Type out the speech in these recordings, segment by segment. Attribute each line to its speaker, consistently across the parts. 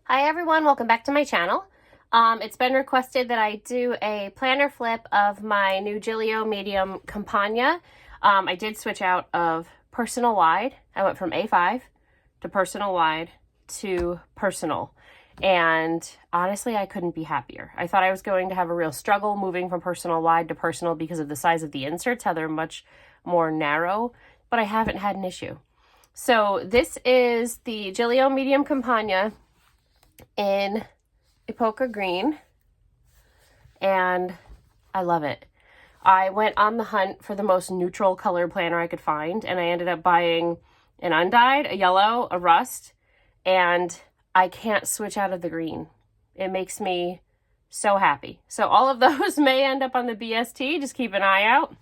Speaker 1: Hi everyone, welcome back to my channel. It's been requested that I do a planner flip of my new Gillio medium Compagna. I did switch out of personal wide. I went from A5 to personal wide to personal. And honestly, I couldn't be happier. I thought I was going to have a real struggle moving from personal wide to personal because of the size of the inserts, how they're much more narrow, but I haven't had an issue. So this is the Gillio medium Compagna in Epoca Green, and I love it. I went on the hunt for the most neutral color planner I could find, and I ended up buying an undyed, a yellow, a rust, and I can't switch out of the green. It makes me so happy. So all of those may end up on the BST. Just keep an eye out.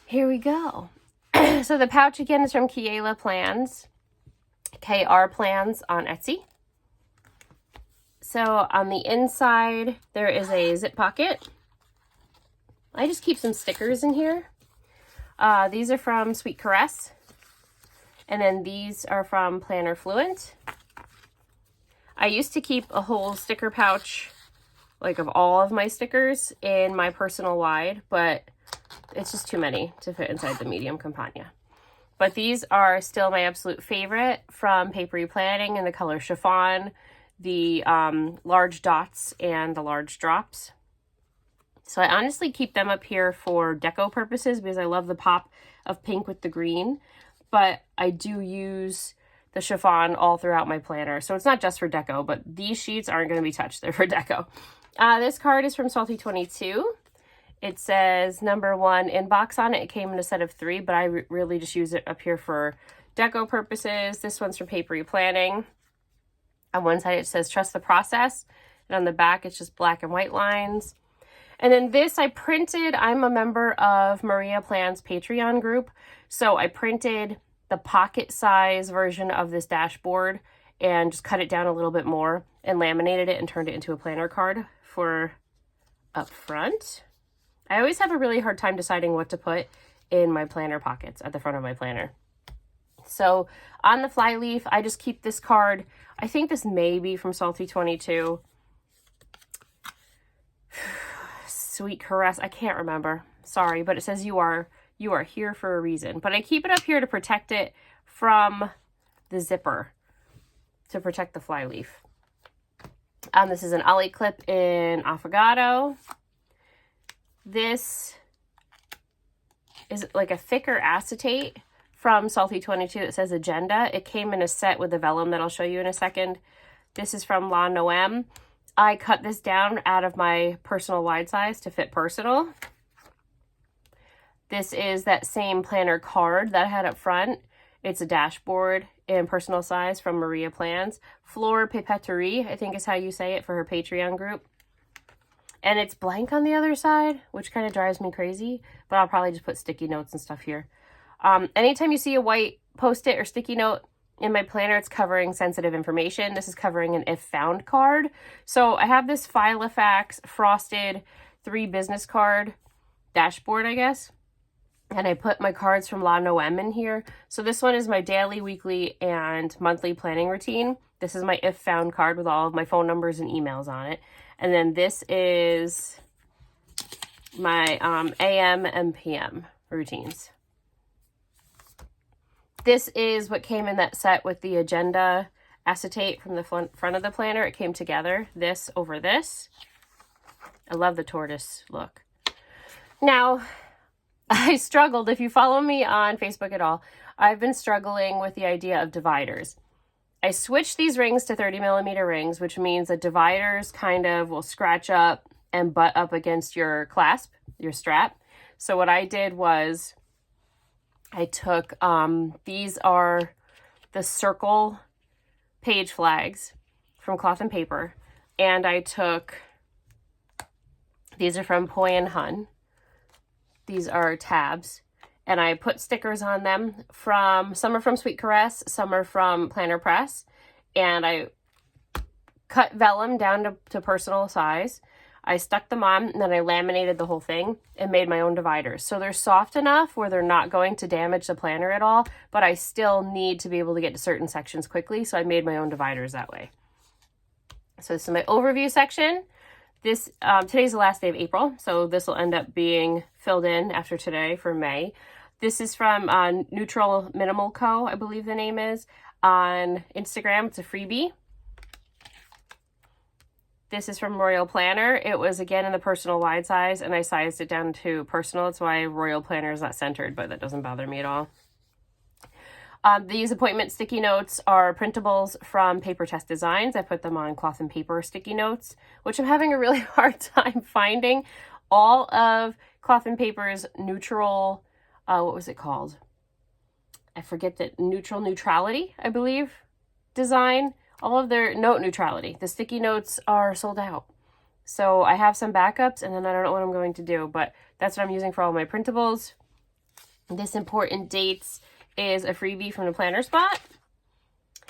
Speaker 1: Here we go. So the pouch again is from Kiela Plans, KR Plans on Etsy. So on the inside, there is a zip pocket. I just keep some stickers in here. These are from Sweet Caress. And then these are from Planner Fluent. I used to keep a whole sticker pouch, like of all of my stickers, in my personal wide, but it's just too many to fit inside the medium Compagna. But these are still my absolute favorite from Papery Planning in the color chiffon, the large dots and the large drops. So I honestly keep them up here for deco purposes because I love the pop of pink with the green, but I do use the chiffon all throughout my planner. So it's not just for deco, but these sheets aren't going to be touched. They're for deco. This card is from Salty 22. It says number 1 inbox on it. It came in a set of 3, but I really just use it up here for deco purposes. This one's from Papery Planning. On one side it says trust the process, and on the back it's just black and white lines. And then this I printed. I'm a member of Maria Plan's Patreon group, so I printed the pocket size version of this dashboard and just cut it down a little bit more and laminated it and turned it into a planner card for up front. I always have a really hard time deciding what to put in my planner pockets at the front of my planner. So on the flyleaf, I just keep this card. I think this may be from Salty 22. Sweet Caress. I can't remember. Sorry, but it says you are here for a reason. But I keep it up here to protect it from the zipper, to protect the flyleaf. This is an ollie clip in Affogato. This is like a thicker acetate from Salty 22 that says Agenda. It came in a set with the vellum that I'll show you in a second. This is from La Noem. I cut this down out of my personal wide size to fit personal. This is that same planner card that I had up front. It's a dashboard in personal size from Maria Plans. Fleur Papeterie, I think is how you say it, for her Patreon group. And it's blank on the other side, which kind of drives me crazy, but I'll probably just put sticky notes and stuff here. Anytime you see a white Post-it or sticky note in my planner, it's covering sensitive information. This is covering an if found card. So I have this Filofax frosted 3 business card dashboard, I guess. And I put my cards from La Noem in here. So this one is my daily, weekly, and monthly planning routine. This is my if found card with all of my phone numbers and emails on it. And then this is my AM and PM routines. This is what came in that set with the Agenda acetate from the front of the planner. It came together, this over this. I love the tortoise look. Now, I struggled, if you follow me on Facebook at all, I've been struggling with the idea of dividers. I switched these rings to 30mm rings, which means that dividers kind of will scratch up and butt up against your clasp, your strap. So what I did was I took, these are the circle page flags from Cloth and Paper, and I took, these are from Poi and Hun. These are tabs, and I put stickers on them some are from Sweet Caress, some are from Planner Press, and I cut vellum down to personal size. I stuck them on and then I laminated the whole thing and made my own dividers. So they're soft enough where they're not going to damage the planner at all, but I still need to be able to get to certain sections quickly. So I made my own dividers that way. So this is my overview section. This today's the last day of April, so this will end up being filled in after today for May. This is from Neutral Minimal Co., I believe the name is, on Instagram. It's a freebie. This is from Royal Planner. It was, again, in the personal wide size, and I sized it down to personal. That's why Royal Planner is not centered, but that doesn't bother me at all. These appointment sticky notes are printables from Paper Test Designs. I put them on cloth and paper sticky notes, which I'm having a really hard time finding. All of Cloth and Paper's neutral, what was it called? I forget that neutrality, I believe, design. All of their note neutrality. The sticky notes are sold out. So I have some backups and then I don't know what I'm going to do, but that's what I'm using for all my printables. This important dates is a freebie from the Planner Spot.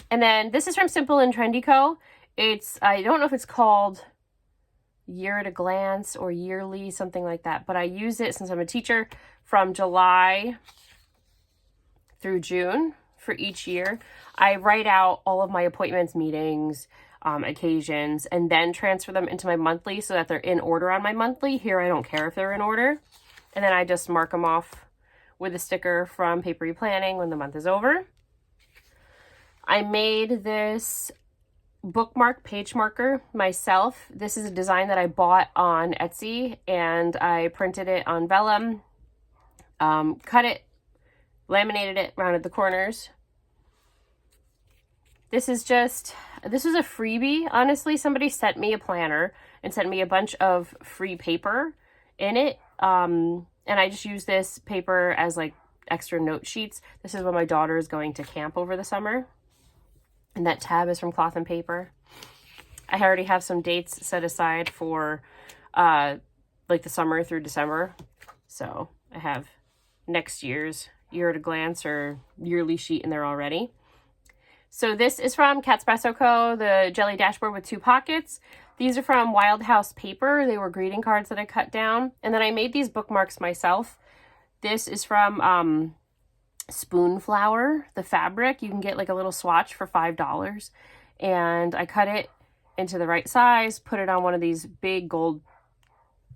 Speaker 1: And then this is from Simple and Trendy Co. It's, I don't know if it's called Year at a Glance or Yearly, something like that, but I use it since I'm a teacher from July through June for each year. I write out all of my appointments, meetings, occasions, and then transfer them into my monthly so that they're in order on my monthly. Here, I don't care if they're in order. And then I just mark them off with a sticker from Papery Planning when the month is over. I made this bookmark page marker myself. This is a design that I bought on Etsy, and I printed it on vellum, cut it, laminated it, rounded the corners. This was a freebie, honestly. Somebody sent me a planner and sent me a bunch of free paper in it. And I just use this paper as like extra note sheets. This is when my daughter is going to camp over the summer. And that tab is from Cloth and Paper. I already have some dates set aside for like the summer through December. So I have next year's Year at a Glance or yearly sheet in there already. So this is from Catspresso Co., the jelly dashboard with 2 pockets. These are from Wild House Paper. They were greeting cards that I cut down. And then I made these bookmarks myself. This is from Spoonflower, the fabric. You can get like a little swatch for $5. And I cut it into the right size, put it on one of these big gold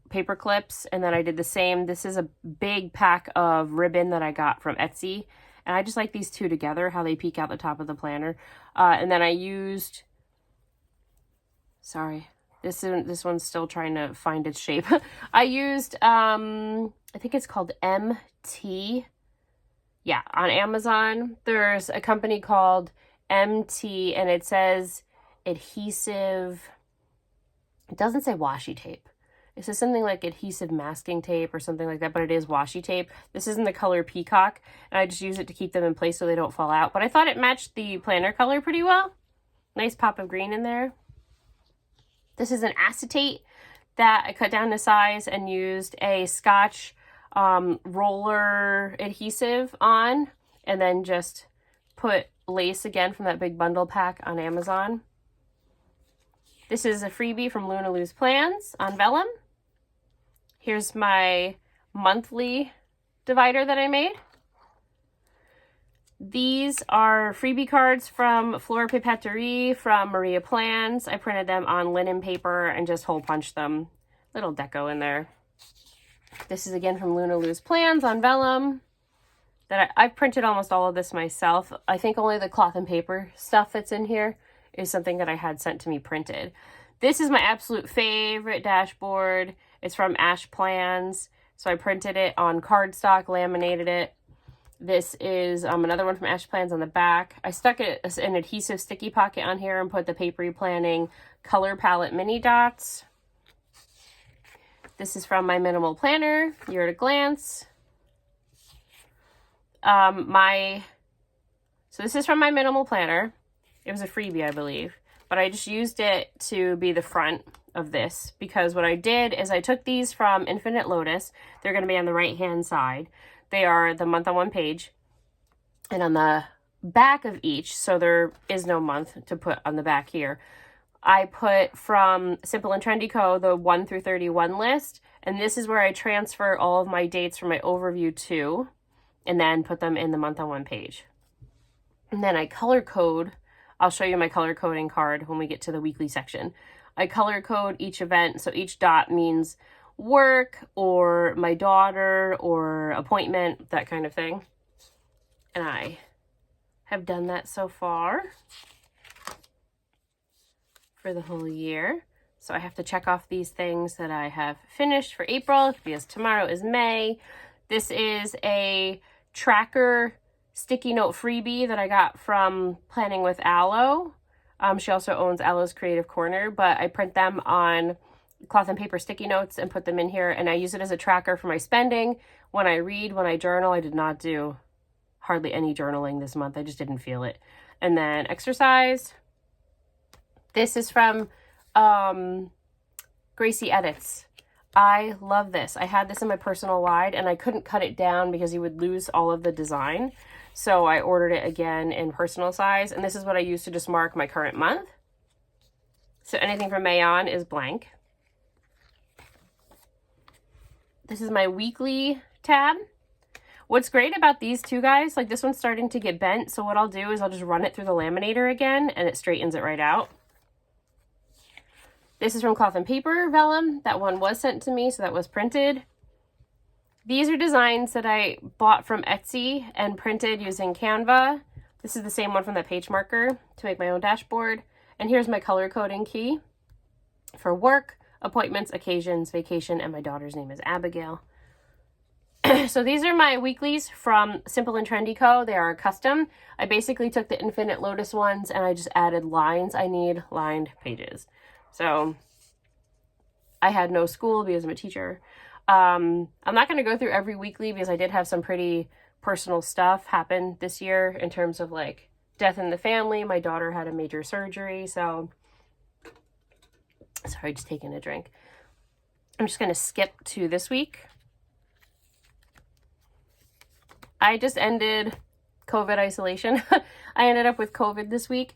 Speaker 1: paper clips, and then I did the same. This is a big pack of ribbon that I got from Etsy. And I just like these two together, how they peek out the top of the planner. And then I used... Sorry, this one's still trying to find its shape. I used, I think it's called MT. Yeah, on Amazon, there's a company called MT, and it says adhesive. It doesn't say washi tape. It says something like adhesive masking tape or something like that, but it is washi tape. This is in the color Peacock, and I just use it to keep them in place so they don't fall out. But I thought it matched the planner color pretty well. Nice pop of green in there. This is an acetate that I cut down to size and used a Scotch roller adhesive on, and then just put lace again from that big bundle pack on Amazon. This is a freebie from Luna Lou's Plans on vellum. Here's my monthly divider that I made. These are freebie cards from Flora Papeterie from Maria Plans. I printed them on linen paper and just hole punched them. Little deco in there. This is again from Luna Lou's Plans on vellum. I've printed almost all of this myself. I think only the cloth and paper stuff that's in here is something that I had sent to me printed. This is my absolute favorite dashboard. It's from Ash Plans. So I printed it on cardstock, laminated it. This is another one from Ash Plans on the back. I stuck an adhesive sticky pocket on here and put the Papery Planning color palette mini dots. This is from my minimal planner, Year at a Glance. So this is from my minimal planner. It was a freebie, I believe, but I just used it to be the front of this because what I did is I took these from Infinite Lotus. They're going to be on the right-hand side. They are the month on one page, and on the back of each, so there is no month to put on the back here, I put from Simple and Trendy Co. the 1 through 31 list, and this is where I transfer all of my dates from my overview to, and then put them in the month on one page. And then I color code. I'll show you my color coding card when we get to the weekly section. I color code each event, so each dot means work or my daughter or appointment, that kind of thing. And I have done that so far for the whole year. So I have to check off these things that I have finished for April because tomorrow is May. This is a tracker sticky note freebie that I got from Planning with Aloe. She also owns Aloe's Creative Corner, but I print them on cloth and paper sticky notes and put them in here, and I use it as a tracker for my spending. When I read, when I journal, I did not do hardly any journaling this month. I just didn't feel it. And then exercise. This is from Gracie Edits. I love this. I had this in my personal wide and I couldn't cut it down because you would lose all of the design. So I ordered it again in personal size, and this is what I use to just mark my current month. So anything from May on is blank. This is my weekly tab. What's great about these two, guys, like this one's starting to get bent, so what I'll do is I'll just run it through the laminator again and it straightens it right out. This is from Cloth and Paper Vellum. That one was sent to me, so that was printed. These are designs that I bought from Etsy and printed using Canva. This is the same one from the page marker to make my own dashboard. And here's my color coding key for work, appointments, occasions, vacation, and my daughter's name is Abigail. So these are my weeklies from Simple and Trendy Co. They are custom. I basically took the Infinite Lotus ones and I just added lines. I need lined pages. So I had no school because I'm a teacher. I'm not going to go through every weekly because I did have some pretty personal stuff happen this year in terms of like death in the family. My daughter had a major surgery, so sorry, just taking a drink. I'm just going to skip to this week. I just ended COVID isolation. I ended up with COVID this week.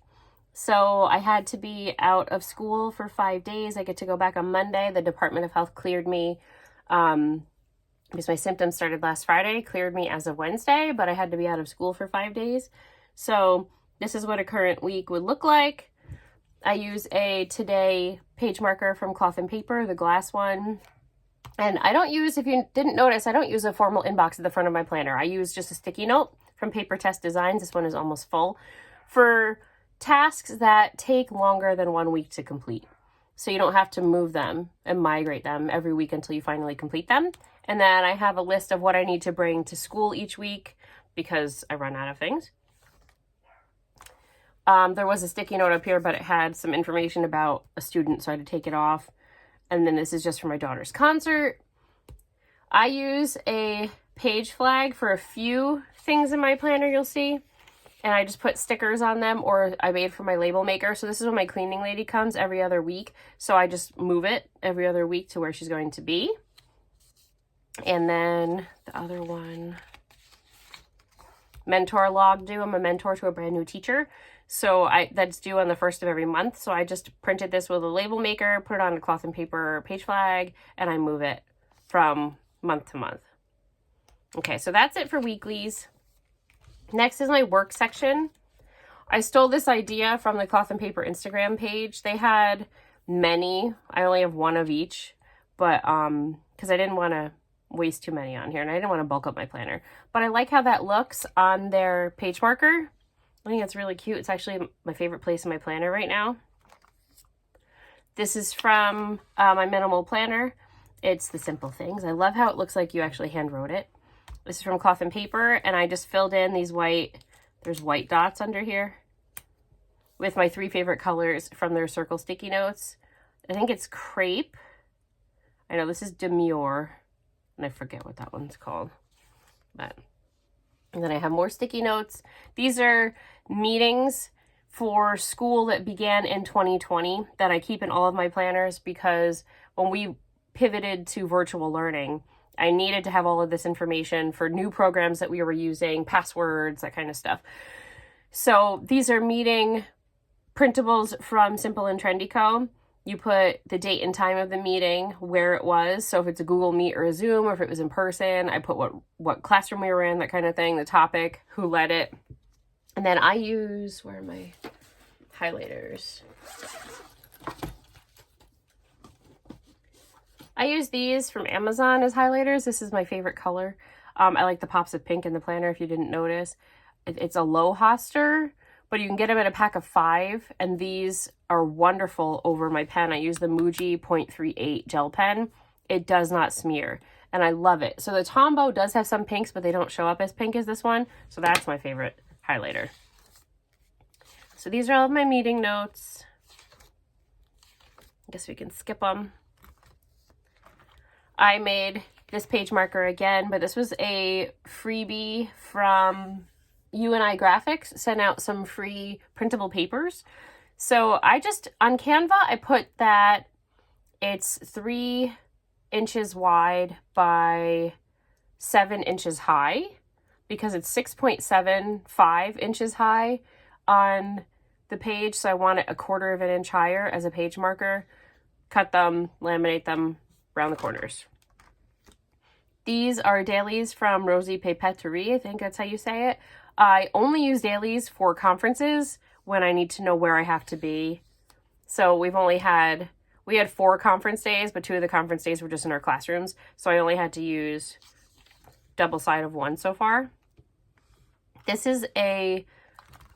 Speaker 1: So I had to be out of school for 5 days. I get to go back on Monday. The Department of Health cleared me because my symptoms started last Friday, cleared me as of Wednesday, but I had to be out of school for 5 days. So this is what a current week would look like. I use a Today page marker from Cloth and Paper, the glass one. And I don't use, if you didn't notice, I don't use a formal inbox at the front of my planner. I use just a sticky note from Paper Test Designs. This one is almost full for tasks that take longer than 1 week to complete. So you don't have to move them and migrate them every week until you finally complete them. And then I have a list of what I need to bring to school each week because I run out of things. There was a sticky note up here, but it had some information about a student, so I had to take it off. And then this is just for my daughter's concert. I use a page flag for a few things in my planner, you'll see. And I just put stickers on them, or I made for my label maker. So this is when my cleaning lady comes every other week. So I just move it every other week to where she's going to be. And then the other one, mentor log due. I'm a mentor to a brand new teacher. So that's due on the 1st of every month. So I just printed this with a label maker, put it on a Cloth and Paper page flag, and I move it from month to month. Okay, so that's it for weeklies. Next is my work section. I stole this idea from the Cloth and Paper Instagram page. They had many. I only have one of each, but because I didn't want to waste too many on here, and I didn't want to bulk up my planner. But I like how that looks on their page marker. I think it's really cute. It's actually my favorite place in my planner right now. This is from my minimal planner. It's the Simple Things. I love how it looks like you actually hand wrote it. This is from Cloth and Paper, and I just filled in these there's white dots under here with my 3 favorite colors from their circle sticky notes. I think it's Crepe. I know this is Demure, and I forget what that one's called. And then I have more sticky notes. These are meetings for school that began in 2020 that I keep in all of my planners because when we pivoted to virtual learning, I needed to have all of this information for new programs that we were using, passwords, that kind of stuff. So these are meeting printables from Simple and Trendy Co. You put the date and time of the meeting, where it was. So if it's a Google Meet or a Zoom, or if it was in person, I put what classroom we were in, that kind of thing, the topic, who led it. And then I use, where are my highlighters? I use these from Amazon as highlighters. This is my favorite color. I like the pops of pink in the planner, if you didn't notice. It's a low hoster, but you can get them in a pack of 5, and these are wonderful over my pen. I use the Muji 0.38 gel pen. It does not smear, and I love it. So the Tombow does have some pinks, but they don't show up as pink as this one, so that's my favorite highlighter. So these are all of my meeting notes. I guess we can skip them. I made this page marker again, but this was a freebie from UNI Graphics, sent out some free printable papers. So I just, on Canva, I put that it's 3 inches wide by 7 inches high, because it's 6.75 inches high on the page. So I want it 1/4 of an inch higher as a page marker. Cut them, laminate them around the corners. These are dailies from Rosie Papeterie, I think that's how you say it. I only use dailies for conferences when I need to know where I have to be. So we had 4 conference days, but 2 of the conference days were just in our classrooms. So I only had to use double side of 1 so far. This is a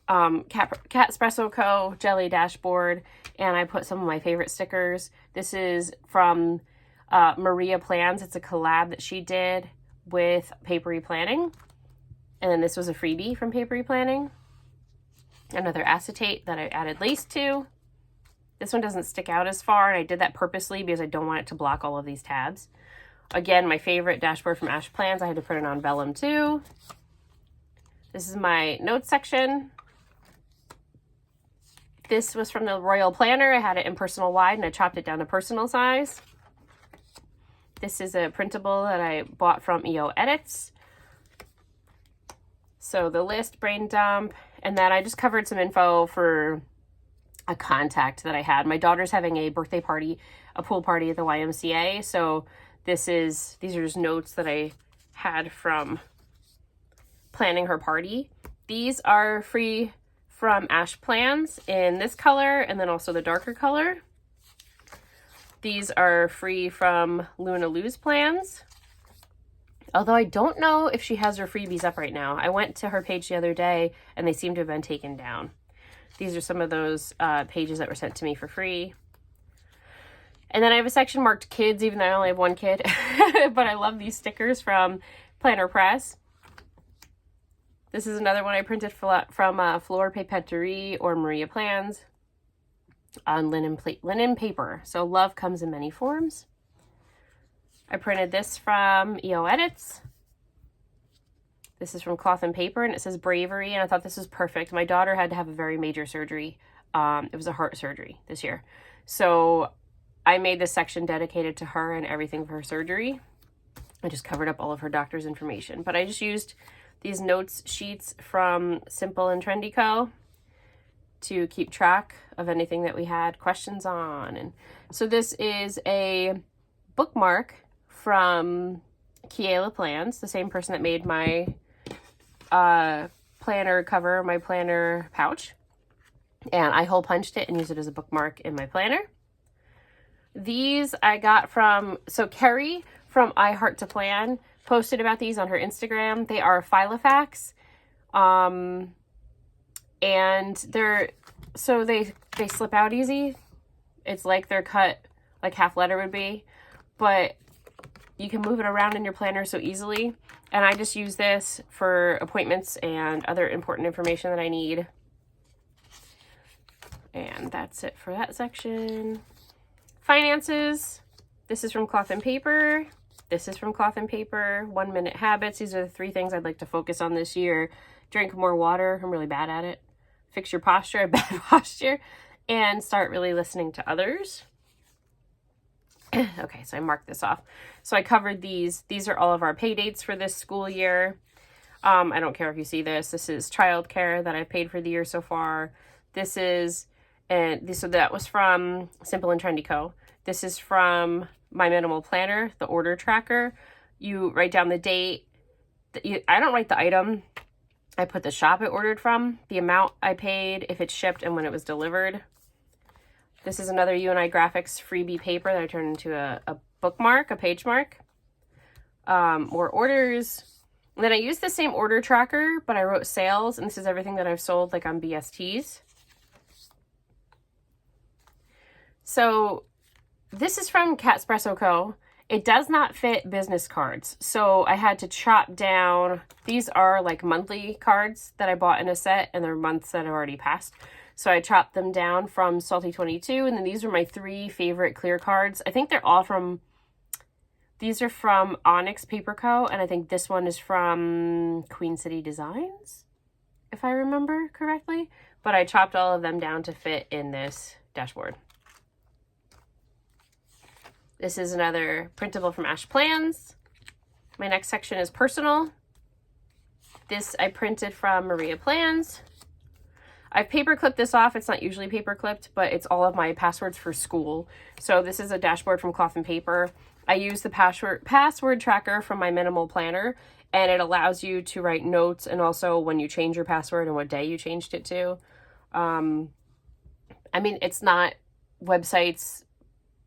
Speaker 1: Cat Espresso Co. jelly dashboard, and I put some of my favorite stickers. This is from Maria Plans. It's a collab that she did with Papery Planning. And then this was a freebie from Papery Planning. Another acetate that I added lace to. This one doesn't stick out as far, and I did that purposely because I don't want it to block all of these tabs. Again, my favorite dashboard from Ash Plans. I had to put it on vellum too. This is my notes section. This was from the Royal Planner. I had it in personal wide, and I chopped it down to personal size. This is a printable that I bought from EO Edits. So the list, brain dump, and then I just covered some info for a contact that I had. My daughter's having a birthday party, a pool party at the YMCA. So these are just notes that I had from planning her party. These are free from Ash Plans in this color, and then also the darker color. These are free from Luna Lou's Plans. Although I don't know if she has her freebies up right now. I went to her page the other day and they seem to have been taken down. These are some of those pages that were sent to me for free. And then I have a section marked kids, even though I only have 1 kid. But I love these stickers from Planner Press. This is another one I printed from Fleur Papeterie or Maria Plans on linen paper. So love comes in many forms. I printed this from EO Edits. This is from Cloth and Paper, and it says Bravery, and I thought this was perfect. My daughter had to have a very major surgery. It was a heart surgery this year. So I made this section dedicated to her and everything for her surgery. I just covered up all of her doctor's information. But I just used these notes sheets from Simple and Trendy Co. to keep track of anything that we had questions on. And so this is a bookmark from Kiela Plans, the same person that made my planner cover, my planner pouch. And I hole punched it and used it as a bookmark in my planner. These I got from, so Kerry from I Heart to Plan posted about these on her Instagram. They are Filofax. And they slip out easy. It's like they're cut like half letter would be, but you can move it around in your planner so easily. And I just use this for appointments and other important information that I need. And that's it for that section. Finances. This is from Cloth and Paper. This is from Cloth and Paper. 1 Minute Habits. These are the 3 things I'd like to focus on this year. Drink more water. I'm really bad at it. Fix your posture. I have bad posture. And start really listening to others. Okay, so I marked this off. So I covered these. These are all of our pay dates for this school year. I don't care if you see this. This is childcare that I've paid for the year so far. This is And so that was from Simple and Trendy Co. This is from My Minimal Planner, the order tracker. You write down the date. I don't write the item. I put the shop it ordered from, the amount I paid, if it's shipped, and when it was delivered. This is another UNI Graphics freebie paper that I turned into a bookmark, a page mark. More orders. And then I used the same order tracker, but I wrote sales, and this is everything that I've sold, like on BSTs. So this is from Catspresso Co. It does not fit business cards. So I had to chop down, these are like monthly cards that I bought in a set, and they're months that have already passed. So I chopped them down from Salty 22, and then these are my 3 favorite clear cards. I think they're all from, these are from Onyx Paper Co., and I think this one is from Queen City Designs, if I remember correctly. But I chopped all of them down to fit in this dashboard. This is another printable from Ash Plans. My next section is personal. This I printed from Maria Plans. I've paper clipped this off. It's not usually paper clipped, but it's all of my passwords for school. So this is a dashboard from Cloth and Paper. I use the password tracker from my Minimal Planner, and it allows you to write notes and also when you change your password and what day you changed it to. I mean, it's not websites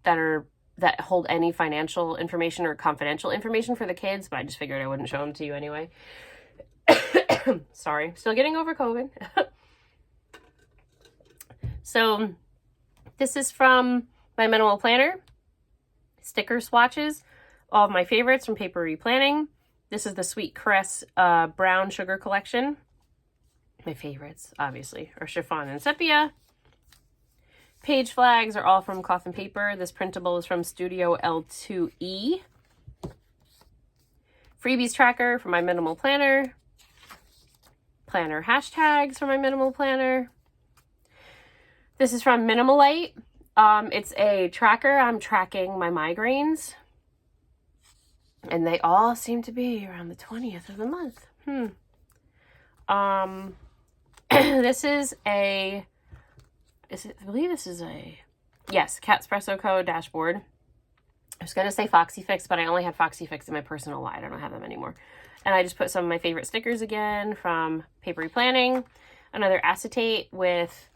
Speaker 1: that hold any financial information or confidential information for the kids, but I just figured I wouldn't show them to you anyway. Sorry, still getting over COVID. So this is from my Minimal Planner. Sticker swatches, all of my favorites from Paper Replanning. This is the Sweet Caress Brown Sugar Collection. My favorites, obviously, are Chiffon and Sepia. Page flags are all from Cloth and Paper. This printable is from Studio L2E. Freebies tracker from my Minimal Planner. Planner hashtags from my Minimal Planner. This is from Minimalite. It's a tracker. I'm tracking my migraines. And they all seem to be around the 20th of the month. This is a... I believe this is a... Yes, Catspresso Co. dashboard. I was going to say Foxy Fix, but I only had Foxy Fix in my personal line. I don't have them anymore. And I just put some of my favorite stickers again from Paper Replanning. Another acetate with...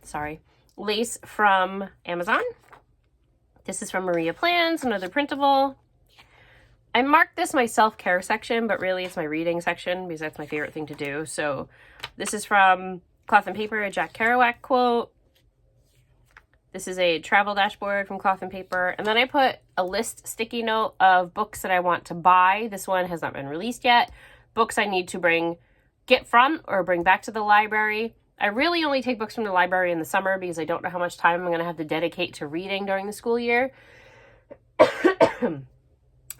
Speaker 1: sorry. Lace from Amazon. This is from Maria Plans, another printable. I marked this my self-care section, but really it's my reading section because that's my favorite thing to do. So this is from Cloth and Paper, a Jack Kerouac quote. This is a travel dashboard from Cloth and Paper. And then I put a list sticky note of books that I want to buy. This one has not been released yet. Books I need to get from or bring back to the library. I really only take books from the library in the summer because I don't know how much time I'm going to have to dedicate to reading during the school year.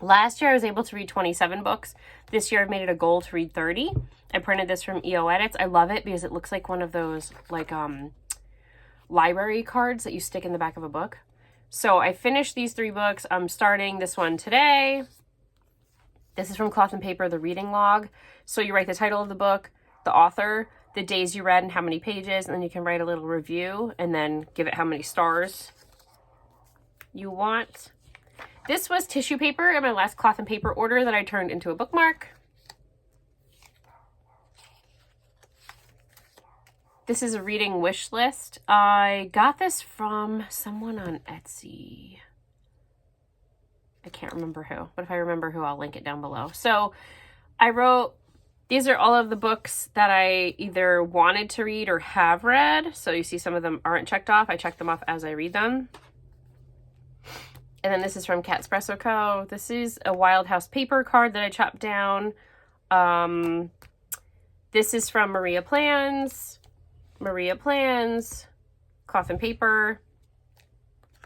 Speaker 1: Last year I was able to read 27 books. This year I've made it a goal to read 30. I printed this from EO Edits. I love it because it looks like one of those library cards that you stick in the back of a book. So I finished these 3 books. I'm starting this one today. This is from Cloth and Paper, the reading log. So you write the title of the book, the author, the days you read and how many pages, and then you can write a little review and then give it how many stars you want. This was tissue paper in my last Cloth and Paper order that I turned into a bookmark. This is a reading wish list. I got this from someone on Etsy. I can't remember who, but if I remember who, I'll link it down below. So I wrote, these are all of the books that I either wanted to read or have read. So you see some of them aren't checked off. I check them off as I read them. And then this is from Catspresso Co. This is a Wild House paper card that I chopped down. This is from Maria Plans. Cloth and Paper.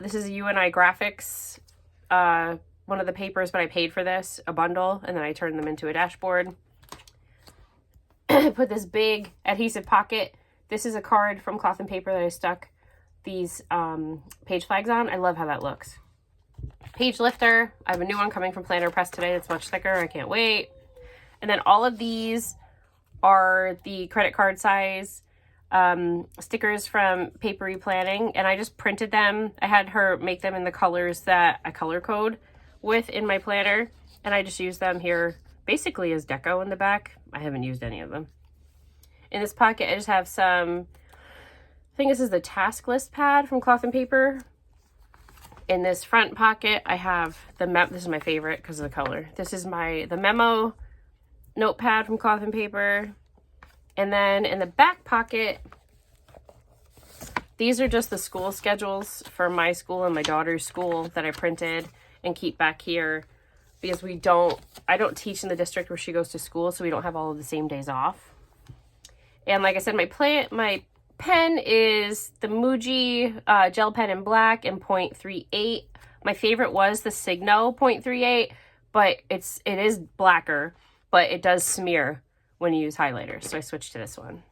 Speaker 1: This is a UNI Graphics, one of the papers, but I paid for this, a bundle, and then I turned them into a dashboard. I put this big adhesive pocket. This is a card from Cloth and Paper that I stuck these page flags on. I love how that looks. Page lifter. I have a new one coming from Planner Press today that's much thicker. I can't wait. And then all of these are the credit card size. stickers from Papery Planning, and I just printed them. I had her make them in the colors that I color code with in my planner, and I just used them here basically as deco in the back. I haven't used any of them. In this pocket, I just have some, I think this is the task list pad from Cloth and Paper. In this front pocket, I have this is my favorite because of the color. This is the memo notepad from Cloth and Paper. And then in the back pocket, these are just the school schedules for my school and my daughter's school that I printed and keep back here because I don't teach in the district where she goes to school, so we don't have all of the same days off. And like I said, my pen is the Muji gel pen in black in 0.38. My favorite was the Signo 0.38, but it is blacker, but it does smear when you use highlighters, so I switched to this one.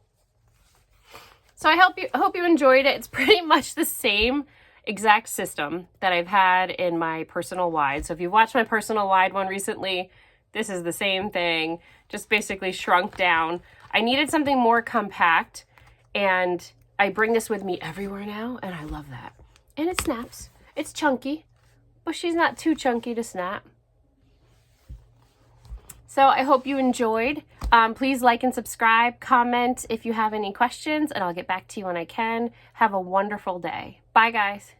Speaker 1: So I hope you enjoyed it. It's pretty much the same exact system that I've had in my personal wide. So if you've watched my personal wide one recently, this is the same thing, just basically shrunk down. I needed something more compact, and I bring this with me everywhere now, and I love that. And it snaps. It's chunky, but she's not too chunky to snap. So I hope you enjoyed. Please like and subscribe, comment if you have any questions, and I'll get back to you when I can. Have a wonderful day. Bye, guys.